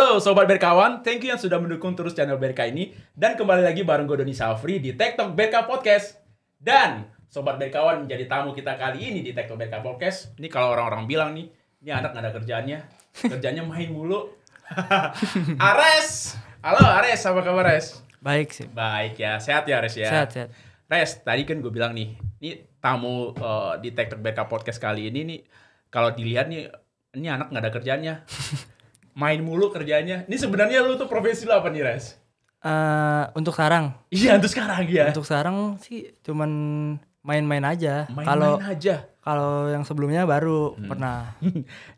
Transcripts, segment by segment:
Halo Sobat Berkawan, thank you yang sudah mendukung terus channel Berka ini. Dan kembali lagi bareng gue Doni Safri di TikTok Berka Podcast. Dan Sobat Berkawan menjadi tamu kita kali ini di TikTok Berka Podcast. Ini kalau orang-orang bilang nih, ini anak gak ada kerjaannya. Kerjanya main mulu. Ares! Halo Ares, apa kabar Ares? Baik sih. Baik ya, sehat ya Ares ya? Sehat. Res, tadi kan gue bilang nih, ini tamu di TikTok Berka Podcast kali ini nih, kalau dilihat nih, ini anak gak ada kerjaannya. Main mulu kerjanya. Ini sebenarnya lu tuh profesi lu apa nih, Res? Untuk sekarang? Iya, untuk sekarang ya. Untuk sekarang sih cuman main-main aja. Main-main aja. Kalau yang sebelumnya baru pernah.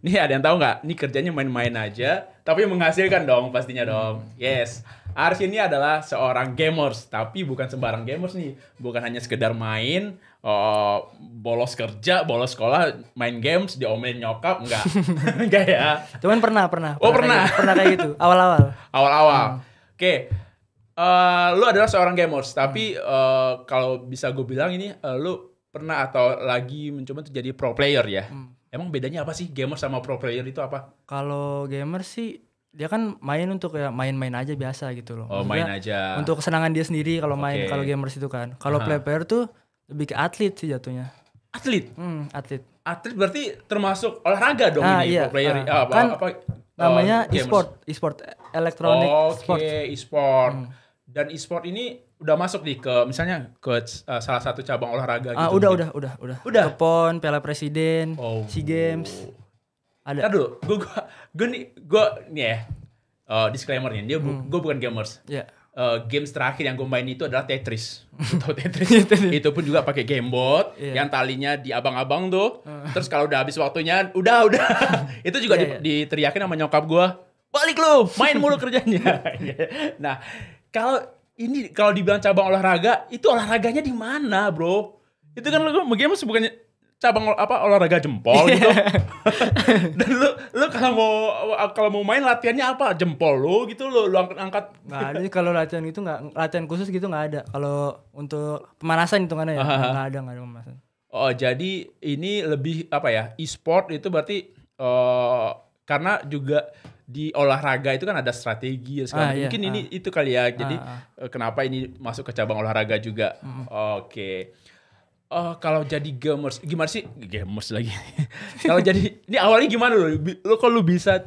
Nih ada yang tahu nggak? Ini kerjanya main-main aja, tapi menghasilkan dong pastinya dong. Yes. Ares ini adalah seorang gamers, tapi bukan sembarang gamers nih. Bukan hanya sekedar main, bolos kerja, bolos sekolah, main games, diomelin nyokap, enggak. Enggak ya. Cuman pernah. Oh, pernah. Pernah kayak gitu, awal-awal. Awal-awal. Oke. Lu adalah seorang gamers, tapi kalau bisa gue bilang ini lu pernah atau lagi mencoba untuk jadi pro player ya? Emang bedanya apa sih gamer sama pro player itu apa? Kalau gamer sih dia kan main untuk ya main-main aja biasa gitu loh. Oh, Maksudnya main aja. untuk kesenangan dia sendiri kalau main. Oke. Kalau gamers itu kan. Kalau player tuh lebih ke atlet sih jatuhnya. Atlet? Atlet. Atlet berarti termasuk olahraga dong ini Iya. pro player. Kan namanya gamers. e-sport, elektronik sport. Oke, e-sport. Dan e-sport ini udah masuk nih ke misalnya ke salah satu cabang olahraga gitu. Udah. Udah? Ke PON, Piala Presiden, Oh. SEA Games. Ada. Ntar dulu, gue nih ya, disclaimer nih, gue bukan gamers. Ya. Games terakhir yang gue main itu adalah Tetris. Lu tahu Tetris? Itu pun juga pakai gamebot yang talinya di abang-abang tuh. Terus kalau udah habis waktunya, udah. Itu juga diteriakin sama nyokap gue, balik lu, main mulu kerjanya. Nah, kalau dibilang cabang olahraga, itu olahraganya di mana, bro? Itu kan lu games bukannya cabang olahraga jempol gitu. Dan lu kalau mau main latihannya apa? Jempol lu gitu lu angkat. Nah, jadi kalau latihan itu latihan khusus gitu nggak ada. Kalau untuk pemanasan hitungannya ya nggak ada pemanasan. Oh, jadi ini lebih apa ya? E-sport itu berarti karena juga di olahraga itu kan ada strategi segala. Mungkin ini itu kali ya. Jadi kenapa ini masuk ke cabang olahraga juga? Oke. Kalau jadi gamers, gimana sih? Gamers lagi. Kalau jadi, ini awalnya gimana lo? Kok lu bisa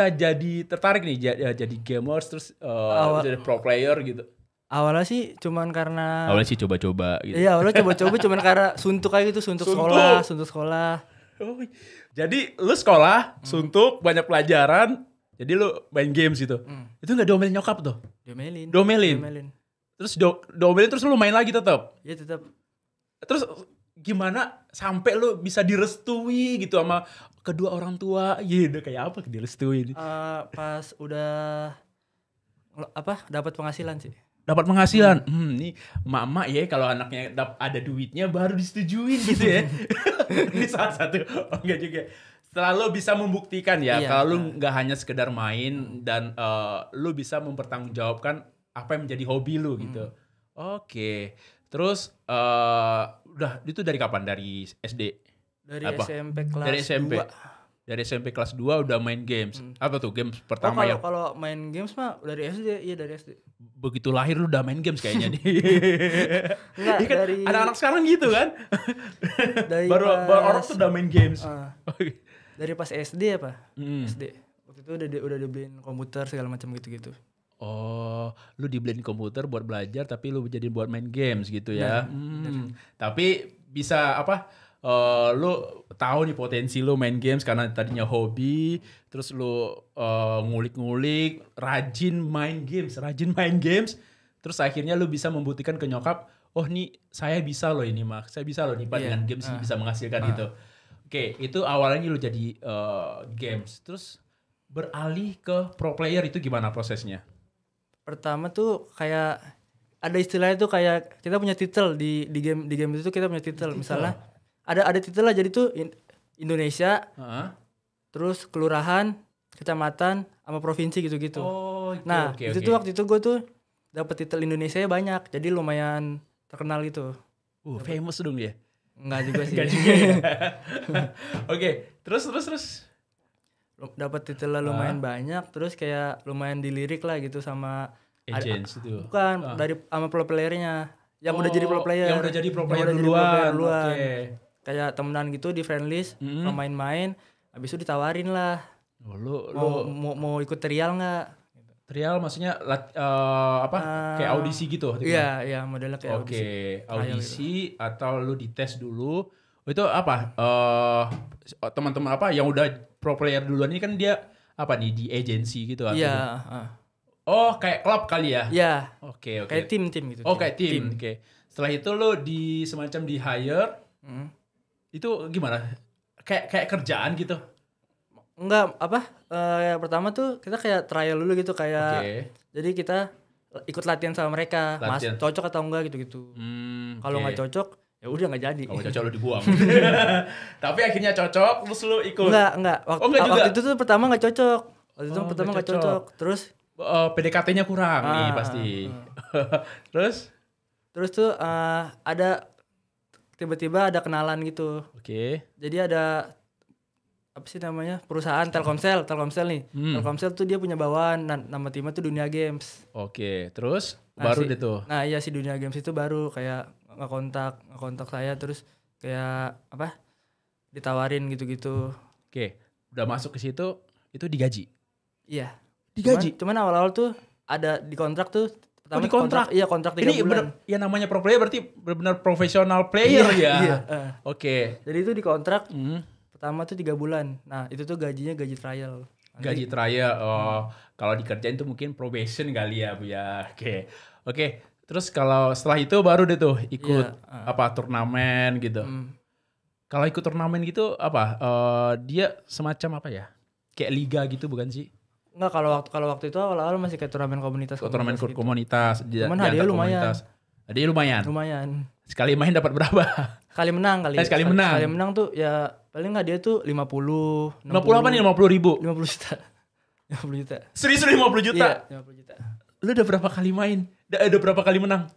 jadi tertarik nih jadi gamers terus jadi pro player gitu? Awalnya sih cuman karena Awalnya sih coba-coba gitu. Iya, awalnya coba-coba cuman karena suntuk kayak gitu, suntuk sekolah. Oh, jadi lu sekolah, suntuk, banyak pelajaran, jadi lu main games gitu. Itu nggak diomelin nyokap tuh? Diomelin. Terus diomelin terus lu main lagi tetap? Iya, tetap. Terus gimana sampai lu bisa direstui gitu sama kedua orang tua? Gitu, kayak apa direstui? Pas udah dapat penghasilan sih. Dapat penghasilan. Nih emak-emak ya kalau anaknya ada duitnya baru disetujuin gitu ya. Ini salah satu. Oh, enggak juga. Setelah lu bisa membuktikan ya kalau lu nggak hanya sekedar main dan lu bisa mempertanggungjawabkan apa yang menjadi hobi lu gitu. Oke. Terus udah itu dari kapan? Dari SD? Dari SMP kelas 2. Dari SMP kelas 2 udah main games. Apa tuh games pertama yang? Kalau main games mah dari SD, dari SD. Begitu lahir lu udah main games kayaknya nih. Enggak, kan dari anak-anak sekarang gitu kan. Dari baru orang tuh udah main games. Dari pas SD apa? SD. Waktu itu udah dibeliin komputer segala macam gitu-gitu. Oh, lu dibeliin komputer buat belajar tapi lu jadi buat main games gitu ya. Tapi bisa lu tahu nih potensi lu main games karena tadinya hobi, terus lu ngulik-ngulik, rajin main games, terus akhirnya lu bisa membuktikan ke nyokap, oh nih saya bisa loh ini Mak, saya bisa loh nih Pak dengan games ini bisa menghasilkan gitu. Oke, itu awalnya lu jadi games, terus beralih ke pro player itu gimana prosesnya? Pertama tuh kayak ada istilahnya tuh kayak kita punya titel di game itu kita punya titel. Misalnya ada titel lah, jadi tuh Indonesia, terus kelurahan, kecamatan, sama provinsi gitu-gitu. Itu tuh waktu itu gue tuh dapet titel Indonesia banyak, jadi lumayan terkenal gitu. Famous dong dia. Enggak juga sih. Oke, terus. dapat titelnya lumayan banyak, terus kayak lumayan dilirik lah gitu sama agents itu. Bukan dari sama pro playernya yang udah jadi pro player. Yang udah jadi pro player duluan. Oke. Kayak temenan gitu di friend list, main-main, habis itu ditawarin lah. Mau ikut trial nggak? Trial maksudnya kayak audisi gitu? Iya, modelnya kayak audisi. Oke, audisi gitu. Atau lu dites dulu. Itu apa? Teman-teman apa yang udah pro player duluan ini kan dia apa nih di agency gitu? Iya. Oh, kayak klub kali ya? Iya. Oke. Kayak tim gitu. Oh, kayak tim. Oke. Setelah itu lu semacam di hire. Itu gimana? Kayak kerjaan gitu? Enggak, yang pertama tuh kita kayak trial dulu gitu kayak. Jadi kita ikut latihan sama mereka, Mas cocok atau enggak gitu. Kalau nggak cocok, ya udah nggak jadi. Kalau cocok lu dibuang. Tapi akhirnya cocok, terus lu ikut. Enggak. Waktu itu tuh pertama nggak cocok. Nggak cocok. Terus PDKT-nya kurang nih pasti. Terus tuh ada tiba-tiba ada kenalan gitu. Oke. Jadi ada apa sih namanya, perusahaan Telkomsel nih. Telkomsel tuh dia punya bawaan, nama timnya tuh Dunia Games. Oke, terus baru deh tuh. Nah iya, si Dunia Games itu baru kayak ngekontak saya, terus kayak ditawarin gitu-gitu. Oke, udah masuk ke situ, itu digaji? Iya. Digaji? Cuman awal-awal tuh ada di kontrak tuh. Di kontrak? Iya, kontrak 3 bulan. Ini bener, ya namanya pro player berarti benar profesional player ya? Iya. Oke. Jadi itu di kontrak pertama tuh 3 bulan. Nah itu tuh gajinya gaji trial. Gaji trial, kalau dikerjain tuh mungkin probation kali ya Bu ya. Oke. Terus kalau setelah itu baru deh tuh ikut turnamen gitu. Kalau ikut turnamen gitu dia semacam apa ya? Kayak liga gitu bukan sih? Enggak, kalau waktu itu awal-awal masih kayak turnamen komunitas. Turnamen gitu. Komunitas. Cuman hadiah lumayan. Hadiah lumayan. Lumayan. Sekali main dapat berapa? Sekali menang kali. Sekali menang. Sekali menang tuh ya paling hadiah tuh 50. 50 apa nih? 50.000? 50 juta. 50 juta. Serius 50 juta? Iya, 50 juta. Lu udah berapa kali main? Udah berapa kali menang?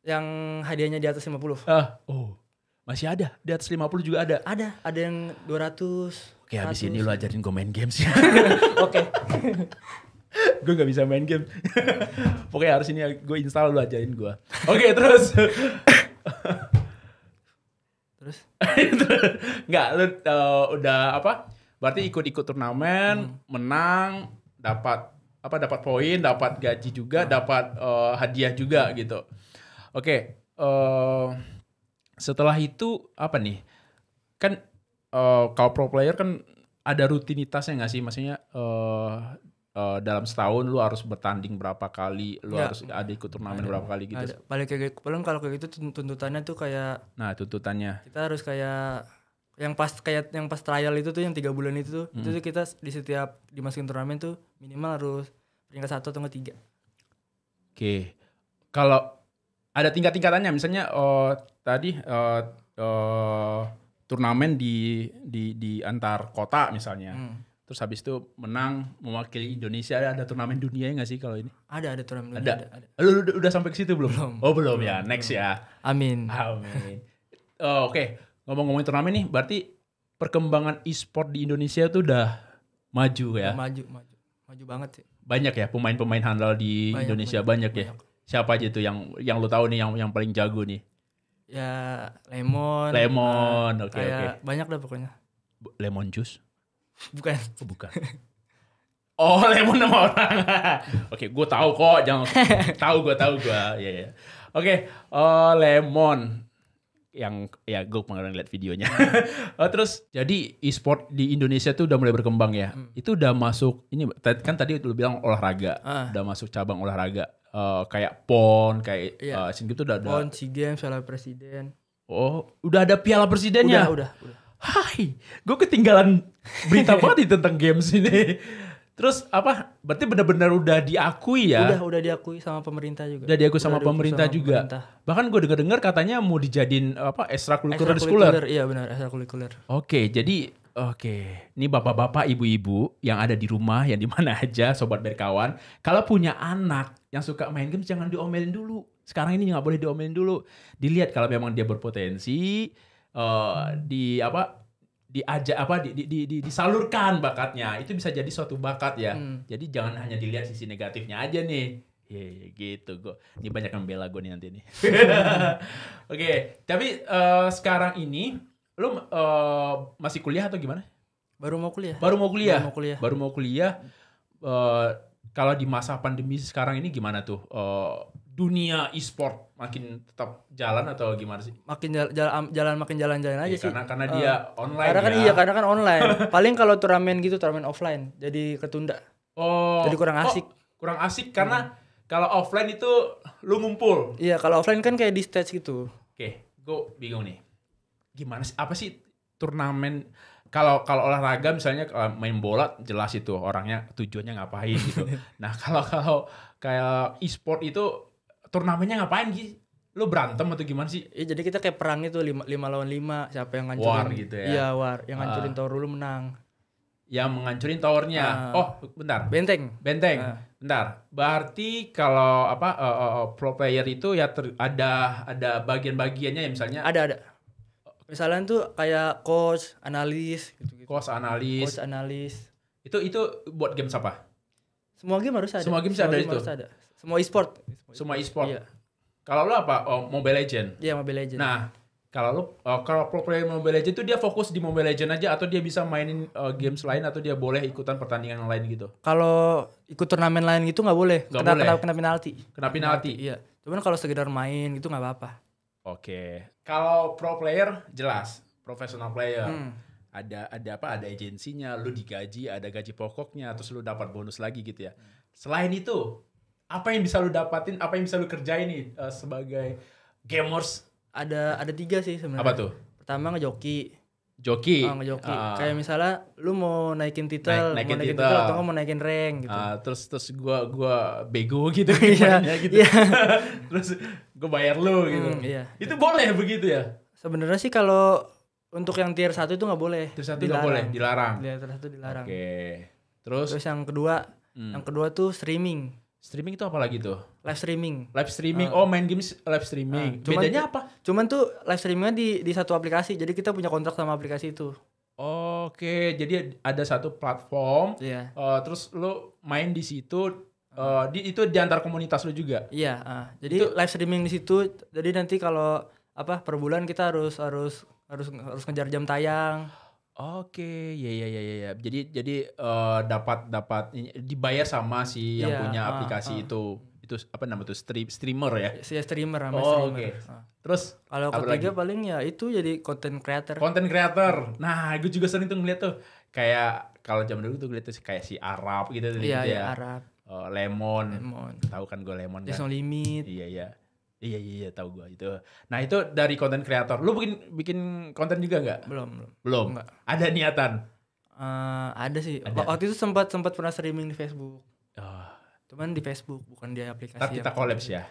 Yang hadiahnya di atas 50. Masih ada? Di atas 50 juga ada? Ada yang 200. Oke, habis ini lu ajarin gue main games ya. Oke. Gue gak bisa main game. Pokoknya harus ini gue install, lu ajarin gue. Oke, terus. Terus? Enggak, lu udah apa? Berarti ikut-ikut turnamen, menang, dapat poin, dapat gaji juga, dapat hadiah juga gitu. Oke, setelah itu apa nih? Kan kalau pro player kan ada rutinitasnya nggak sih? Maksudnya dalam setahun lu harus bertanding berapa kali, lu harus ada ikut turnamen berapa kali gitu. Paling kalau kayak gitu tuntutannya tuh kayak. Nah, tuntutannya. Kita harus kayak yang pas trial itu tuh yang 3 bulan itu tuh, itu tuh kita di setiap dimasukin turnamen tuh minimal harus peringkat 1 atau enggak 3. Oke. Kalau ada tingkat-tingkatannya, misalnya tadi turnamen di antar kota misalnya. Terus habis itu menang mewakili Indonesia, ada turnamen dunia nggak sih kalau ini? Ada turnamen dunia. Ada. Lu udah sampai ke situ belum? Belum ya. Next ya. Amin. Oke. Ngomong-ngomongin turnamen nih, berarti perkembangan e-sport di Indonesia tuh udah maju ya? Maju banget sih. Banyak ya pemain-pemain handal di Indonesia banyak ya. Siapa aja tuh yang lu tahu nih yang paling jago nih? Ya Lemon. Oke. Banyak dah pokoknya. Lemon juice? Bukan. Bukan. Oh, Lemon nama orang. Oke, gue tahu kok, jangan tahu gue. Ya. Oke, Lemon yang ya gue pernah lihat videonya. Terus jadi e-sport di Indonesia tuh udah mulai berkembang ya. Itu udah masuk ini kan tadi lu bilang olahraga, udah masuk cabang olahraga. Kayak PON, kayak SEA Games tuh udah ada. PON, SEA Games, Piala Presiden. Oh, udah ada Piala Presidennya? Udah. Hai, gue ketinggalan berita banget tentang games ini. Terus berarti benar-benar udah diakui ya? Udah diakui sama pemerintah juga. Udah diakui sama pemerintah juga. Bahkan gue dengar katanya mau dijadiin ekstrakurikuler di sekolah. Iya benar, ekstrakurikuler. Oke, ini bapak-bapak, ibu-ibu yang ada di rumah, yang di mana aja, sobat berkawan, kalau punya anak yang suka main games jangan diomelin dulu. Sekarang ini nggak boleh diomelin dulu. Dilihat kalau memang dia berpotensi, diajak disalurkan bakatnya. Itu bisa jadi suatu bakat ya. Jadi jangan hanya dilihat sisi negatifnya aja nih. Gitu gue. Ini banyak yang bela gue nih nanti nih. Oke, tapi sekarang ini lu masih kuliah atau gimana? Baru mau kuliah. Baru mau kuliah. Kalau di masa pandemi sekarang ini gimana tuh? Dunia e-sport makin tetap jalan atau gimana sih? Makin makin jalan-jalan aja sih. Karena dia online karena kan online. Paling kalau turnamen offline jadi ketunda. Jadi kurang asik. Kurang asik karena kalau offline itu lu ngumpul. Iya, kalau offline kan kayak di stage gitu. Oke, gue bingung nih. Gimana sih? Apa sih turnamen? Kalau olahraga misalnya main bola jelas itu orangnya tujuannya ngapain gitu. Nah kalau kayak e-sport itu turnamennya ngapain sih? Lu berantem atau gimana sih? Jadi kita kayak perang itu 5 lawan 5, siapa yang ngancurin. War gitu ya. Iya, war. Yang ngancurin tower dulu menang. Yang mengancurin towernya. Bentar. Benteng. Bentar. Berarti kalau pro player itu ya ada bagian-bagiannya ya misalnya. Ada. Misalnya tuh kayak coach, analis gitu-gitu. Coach analis. Itu buat games apa? Semua game harus ada. Semua game ada itu. Semua e-sport. Semua e-sport. Iya. Kalau lu apa? Mobile Legend. Iya, Mobile Legend. Nah, kalau pro player Mobile Legend itu dia fokus di Mobile Legend aja atau dia bisa mainin games lain atau dia boleh ikutan pertandingan lain gitu? Kalau ikut turnamen lain gitu nggak boleh. Kena penalti. Kena penalti. Iya. Cuman kalau sekedar main gitu nggak apa-apa. Oke. Kalau pro player jelas, professional player. Ada agensinya, lu digaji, ada gaji pokoknya, terus lu dapat bonus lagi gitu ya. Selain itu, apa yang bisa lu dapatin, apa yang bisa lu kerjain nih sebagai gamers? Ada 3 sih sebenarnya. Apa tuh? Pertama ngejoki. Ngejoki. Kayak misalnya lu mau naikin titel, atau mau naikin rank gitu. Terus gua bego gitu Iya. gitu. Terus gua bayar lu gitu. Iya. Itu boleh begitu ya? Sebenarnya sih kalau untuk yang tier 1 itu nggak boleh. Tier 1 nggak boleh, dilarang. Tier 1 dilarang. Oke. Terus yang kedua tuh streaming. Streaming itu apa lagi tuh? Live streaming. Main games live streaming. Bedanya apa? Cuman tuh live streamingnya di satu aplikasi. Jadi kita punya kontrak sama aplikasi itu. Oke, jadi ada satu platform. Iya. Terus lu main di situ. Itu di antar komunitas lu juga. Iya. Jadi itu, live streaming di situ. Jadi nanti kalau per bulan kita harus ngejar jam tayang. Oke, ya. Jadi dapat dibayar sama si yang punya aplikasi itu. Itu apa namanya tuh? Streamer ya? Si streamer sama streamer. Oke. Terus kalau ketiga paling ya itu jadi content creator. Content creator. Nah, gue juga sering tuh ngeliat tuh kayak kalau zaman dulu tuh ngeliat tuh kayak si Arab gitu ya. Iya, Arab. Lemon. Tahu kan gue Lemon kan? No Limit. Iya tahu gue itu. Nah itu dari konten kreator. Lu bikin konten juga nggak? Belum. Enggak. Ada niatan? Ada sih. Waktu itu sempat pernah streaming di Facebook. Cuman di Facebook bukan di aplikasi. Ntar kita collabs ya.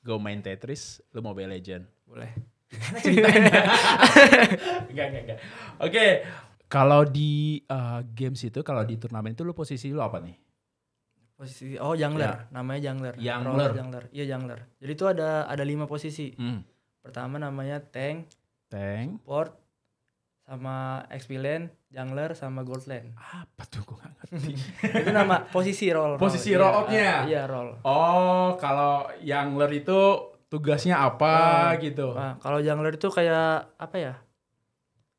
Gue main Tetris, lu Mobile Legend. Boleh. Ceritanya. Enggak. Oke. Kalau di games itu, kalau di turnamen itu lu posisi lu apa nih? Posisi jungler, namanya jungler. Iya jungler. Jadi itu ada 5 posisi. Pertama namanya tank, support, sama XP lane, jungler sama gold lane. Apa tuh gue gak ngerti. Itu nama posisi role. Posisi role-nya. Iya role. Kalau jungler itu tugasnya apa gitu. Kalau jungler itu kayak apa ya?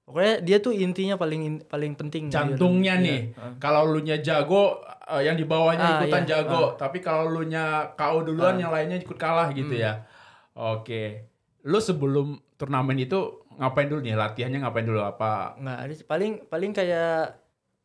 Pokoknya dia tuh intinya paling penting. Jantungnya nih. Kalau lu nya jago, yang di bawahnya ikutan jago. Tapi kalau lu nya KO duluan, yang lainnya ikut kalah gitu ya. Oke. Lu sebelum turnamen itu ngapain dulu nih? Latihannya ngapain dulu apa? Nggak ada. Paling kayak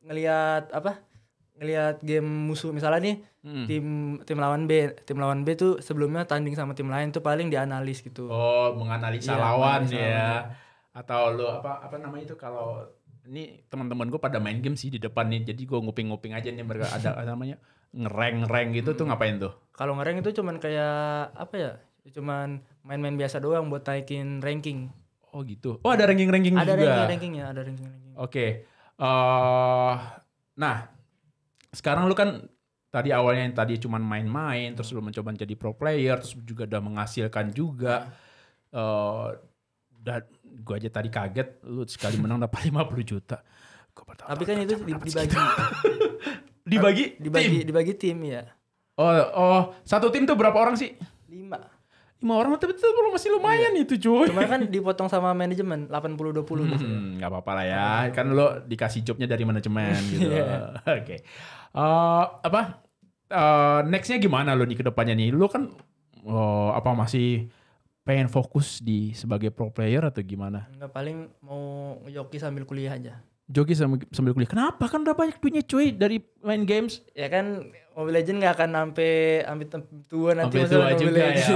ngelihat game musuh. Misalnya nih tim lawan B. Tim lawan B tuh sebelumnya tanding sama tim lain tuh paling dianalis gitu. Menganalisa lawan ya. Atau lu apa namanya itu kalau ini teman-teman gue pada main game sih di depan nih, jadi gue nguping aja nih mereka ada namanya ngereng gitu tuh ngapain tuh? Kalau ngereng itu cuman kayak apa ya? Cuman main-main biasa doang buat naikin ranking. Oh gitu. Ada ranking juga. Ada rankingnya. Oke. Nah sekarang lu kan tadi awalnya yang tadi cuman main-main, terus lu mencoba jadi pro player, terus juga udah menghasilkan juga. Dan gue aja tadi kaget lu sekali menang dapat 50 juta. Tapi kan itu dibagi tim ya. Oh, satu tim tuh berapa orang sih? 5 orang, tapi itu masih lumayan itu cuy. Cuman kan dipotong sama manajemen 80-20 Gak apa-apa lah ya. Kan lo dikasih jobnya dari manajemen gitu. Oke. Nextnya gimana lo nih ke depannya nih? Lo kan masih pengen fokus di sebagai pro player atau gimana? Enggak, paling mau joki sambil kuliah aja. Joki sambil kuliah. Kenapa? Kan udah banyak duitnya cuy dari main games. Ya kan Mobile Legends gak akan sampai tua nanti. Sampai tua juga ya.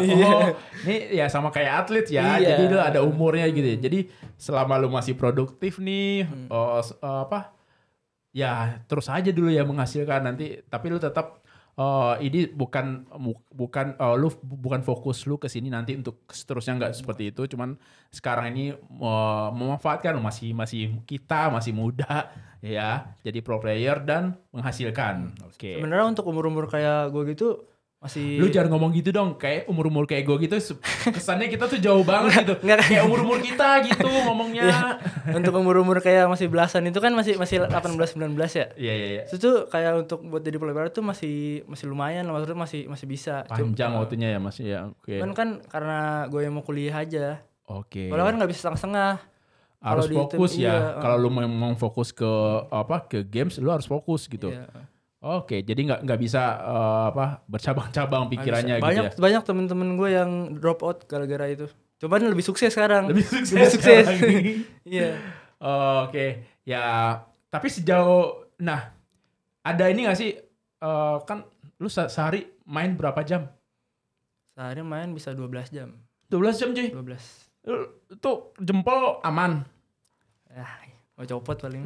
Ini ya sama kayak atlet ya. Iya. Jadi lu ada umurnya gitu ya. Jadi selama lu masih produktif nih, ya terus aja dulu ya menghasilkan nanti. Tapi lu tetap ini lu bukan fokus lu ke sini nanti untuk seterusnya nggak seperti itu. Cuman sekarang ini memanfaatkan lu masih muda ya, jadi pro player dan menghasilkan. Oke. Sebenarnya untuk umur kayak gue gitu masih. Lu jangan ngomong gitu dong, kayak umur kayak gue gitu kesannya kita tuh jauh banget gitu. Kayak umur kita gitu ngomongnya. Ya, untuk umur kayak masih belasan itu kan masih 18-19 ya. Iya. Itu tuh kayak untuk buat jadi player tuh masih lumayan lah, maksudnya masih bisa. Panjang waktunya ya masih ya. Oke. Kan karena gue yang mau kuliah aja. Oke. Kalau kan nggak bisa setengah-setengah. Harus fokus ya. Kalau lu memang fokus ke games, lu harus fokus gitu. Iya. Oke, jadi nggak bisa bercabang-cabang pikirannya gitu ya. Banyak temen-temen gue yang drop out gara-gara itu. Cuman lebih sukses sekarang. Lebih sukses. Iya. Oke, ya. Tapi sejauh, ada ini nggak sih? Kan lu sehari main berapa jam? Sehari main bisa 12 jam. 12 jam cuy? 12. Tuh jempol aman? Mau copot paling.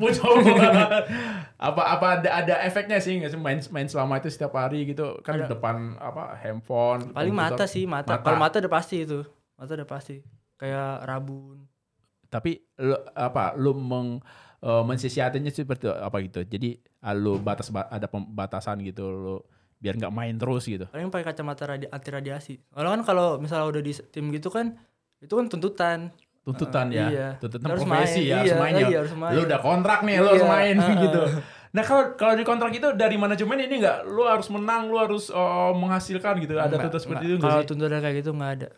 Apa ada efeknya sih nggak sih main selama itu setiap hari gitu kan depan handphone paling komputer. Mata. Kalau mata udah pasti itu. Mata udah pasti kayak rabun. Tapi lu mensisiatinya seperti apa gitu, jadi lu ada pembatasan gitu lu biar nggak main terus gitu. Paling pakai kacamata anti radiasi. Kalau misalnya udah di tim gitu kan itu kan tuntutan ya. Iya. Tuntutan harus profesi main. Harus main. Lu udah kontrak nih, lu harus main gitu. Nah kalau di kontrak itu dari manajemen ini nggak, lu harus menang, lu harus menghasilkan gitu. Ada tuntutan seperti itu nggak sih? Kalau tuntutan kayak gitu nggak ada.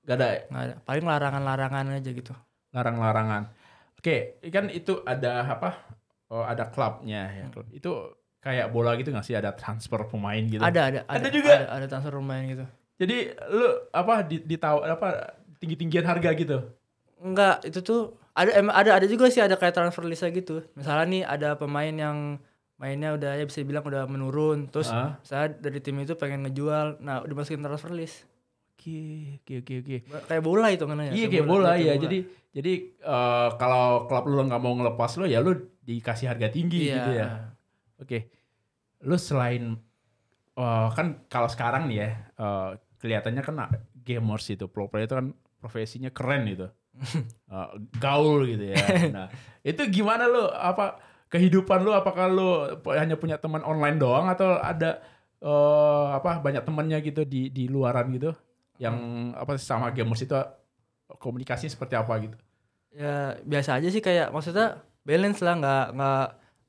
Nggak ada. Paling larangan aja gitu. Larangan. Oke, kan itu ada ada klubnya ya. Klub itu kayak bola gitu nggak sih? Ada transfer pemain gitu. Ada juga. Ada transfer pemain gitu. Jadi lu tinggi-tinggian harga gitu? Enggak, itu tuh ada juga sih, ada kayak transfer list gitu. Misalnya nih ada pemain yang mainnya udah ya bisa dibilang udah menurun, terus misalnya dari tim itu pengen ngejual, dimasukin transfer list. Oke. Kayak bola itu kan ya. Iya kayak bola ya. Jadi kalau klub lu nggak mau ngelepas lu ya lu dikasih harga tinggi gitu ya. Oke. Lu selain kan kalau sekarang nih ya kelihatannya kan gamers itu pro player itu kan profesinya keren gitu. Gaul gitu ya. Nah, itu gimana lu kehidupan lu, apakah lu hanya punya teman online doang atau ada banyak temannya gitu di luaran gitu yang sama gamers itu komunikasinya seperti apa gitu? Ya biasa aja sih, kayak maksudnya balance lah,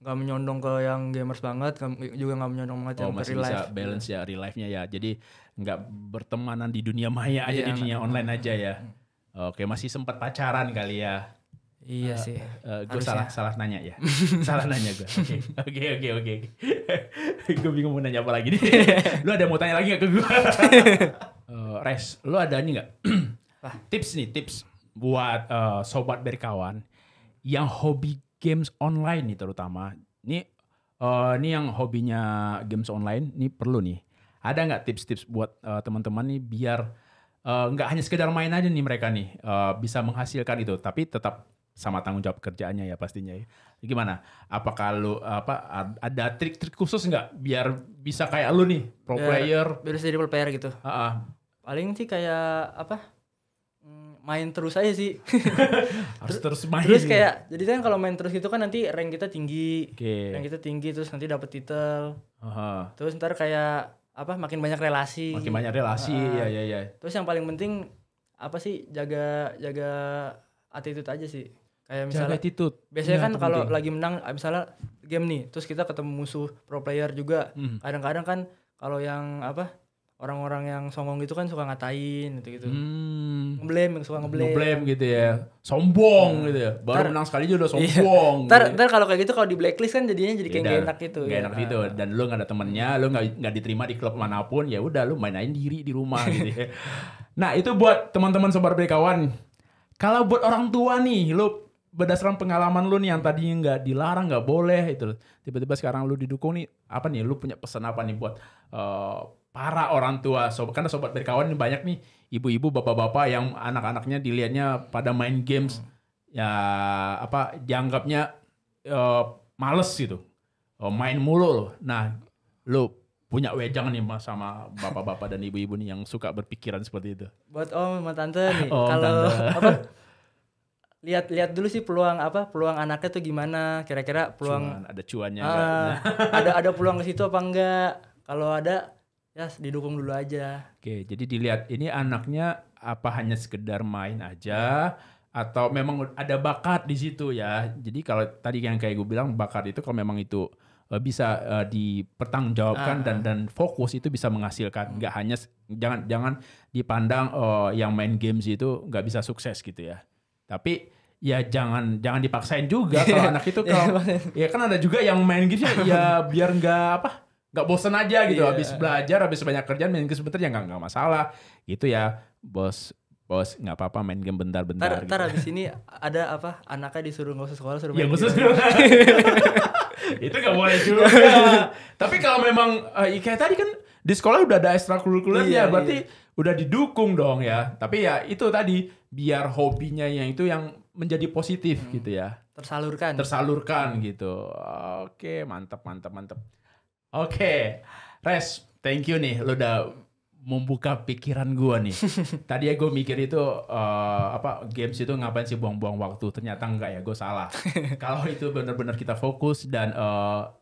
nggak menyondong ke yang gamers banget, juga nggak menyondong banget yang masih real life. Bisa balance ya real life-nya ya. Jadi nggak bertemanan di dunia maya aja, di dunia online aja ya. Oke, masih sempat pacaran kali ya. Iya sih. Gue salah nanya ya. Salah nanya gue. Oke. Gue bingung mau nanya apa lagi nih. Lu ada mau tanya lagi gak ke gue? Res, lu ada nih gak? tips buat sobat berkawan yang hobi games online nih terutama. Ini yang hobinya games online nih perlu nih. Ada nggak tips-tips buat teman-teman nih biar nggak hanya sekedar main aja nih mereka nih bisa menghasilkan itu, tapi tetap sama tanggung jawab kerjaannya ya pastinya ya. Gimana? Apakah lu ada trik-trik khusus nggak biar bisa kayak lu nih pro player? Biar bisa jadi pro player gitu. Paling sih kayak main terus aja sih. Harus terus main. Terus kayak jadi kan kalau main terus gitu kan nanti rank kita tinggi. Okay. Rank kita tinggi terus nanti dapat titel. Terus ntar kayak makin banyak relasi. Makin banyak relasi, ya. Terus yang paling penting jaga attitude aja sih. Kayak Jaga misalnya attitude. biasanya Iya, kan itu kalau penting. lagi menang misalnya game nih, terus kita ketemu musuh pro player juga. Kadang-kadang kan kalau yang orang-orang yang songong gitu kan suka ngatain gitu-gitu. Ngeblame gitu ya. Sombong gitu ya. Baru menang sekali aja udah sombong. Ntar kalau kayak gitu kalau di blacklist kan jadinya jadi kayak gak enak gitu. Gak enak gitu. Dan lu gak ada temennya, lu gak diterima di klub manapun, ya udah lu main diri di rumah gitu ya. Nah itu buat teman-teman sobat berkawan. Kalau buat orang tua nih, lu berdasarkan pengalaman lu nih yang tadinya gak dilarang, gak boleh itu. Tiba-tiba sekarang lu didukung nih, apa nih? Lu punya pesan apa nih buat para orang tua? Karena sobat berkawan ini banyak nih ibu-ibu, bapak-bapak yang anak-anaknya dilihatnya pada main games ya dianggapnya males gitu, main mulu loh. Nah, lu punya wejangan nih mas sama bapak-bapak dan ibu-ibu nih yang suka berpikiran seperti itu. Buat om sama tante nih, Om, kalau tante. lihat dulu sih peluang anaknya tuh gimana, kira-kira peluang ada cuannya ada peluang ke situ apa enggak. Kalau ada ya didukung dulu aja. Oke, jadi dilihat ini anaknya apa hanya sekedar main aja atau memang ada bakat di situ ya. Jadi kalau tadi yang kayak gue bilang bakat itu kalau memang itu bisa dipertanggungjawabkan dan fokus itu bisa menghasilkan. Nggak hanya jangan dipandang yang main games itu nggak bisa sukses gitu ya. Tapi ya jangan dipaksain juga kalau anak itu kalau ya kan ada juga yang main gamesnya ya biar nggak bosen aja gitu. Habis belajar, habis banyak kerjaan main game sebentar ya nggak masalah gitu ya. Bos nggak apa-apa main game bentar-bentar. Ntar habis ini ada anaknya disuruh nggak usah sekolah, suruh main game. Itu nggak boleh juga. Tapi kalau memang kayak tadi kan di sekolah udah ada ekstrakurikulernya, berarti udah didukung dong ya. Tapi ya itu tadi biar hobinya yang itu yang menjadi positif gitu ya. Tersalurkan gitu. Oke, mantap. Oke, Res, thank you nih, lo udah membuka pikiran gua nih. Tadi ya gue mikir itu games itu ngapain sih buang-buang waktu? Ternyata enggak ya, gue salah. Kalau itu benar-benar kita fokus dan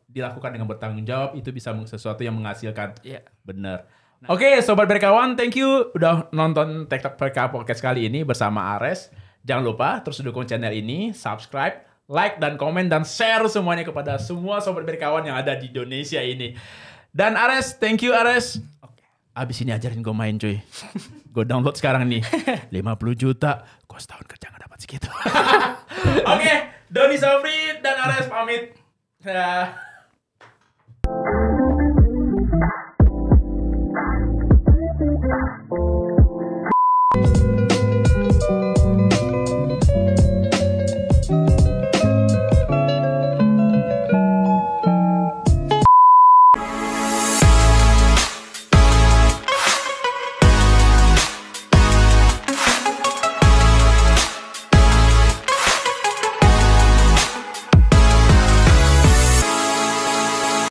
dilakukan dengan bertanggung jawab, itu bisa sesuatu yang menghasilkan. Bener. Oke, sobat berkawan, thank you udah nonton TikTok PK Podcast kali ini bersama Ares. Jangan lupa terus dukung channel ini, subscribe, like, dan komen, dan share semuanya kepada semua sobat berkawan yang ada di Indonesia ini. Dan Ares, thank you Ares. Abis ini ajarin gue main cuy. Gue download sekarang nih. 50 juta. Gue setahun kerja gak dapat segitu. Oke, Doni Safri dan Ares pamit.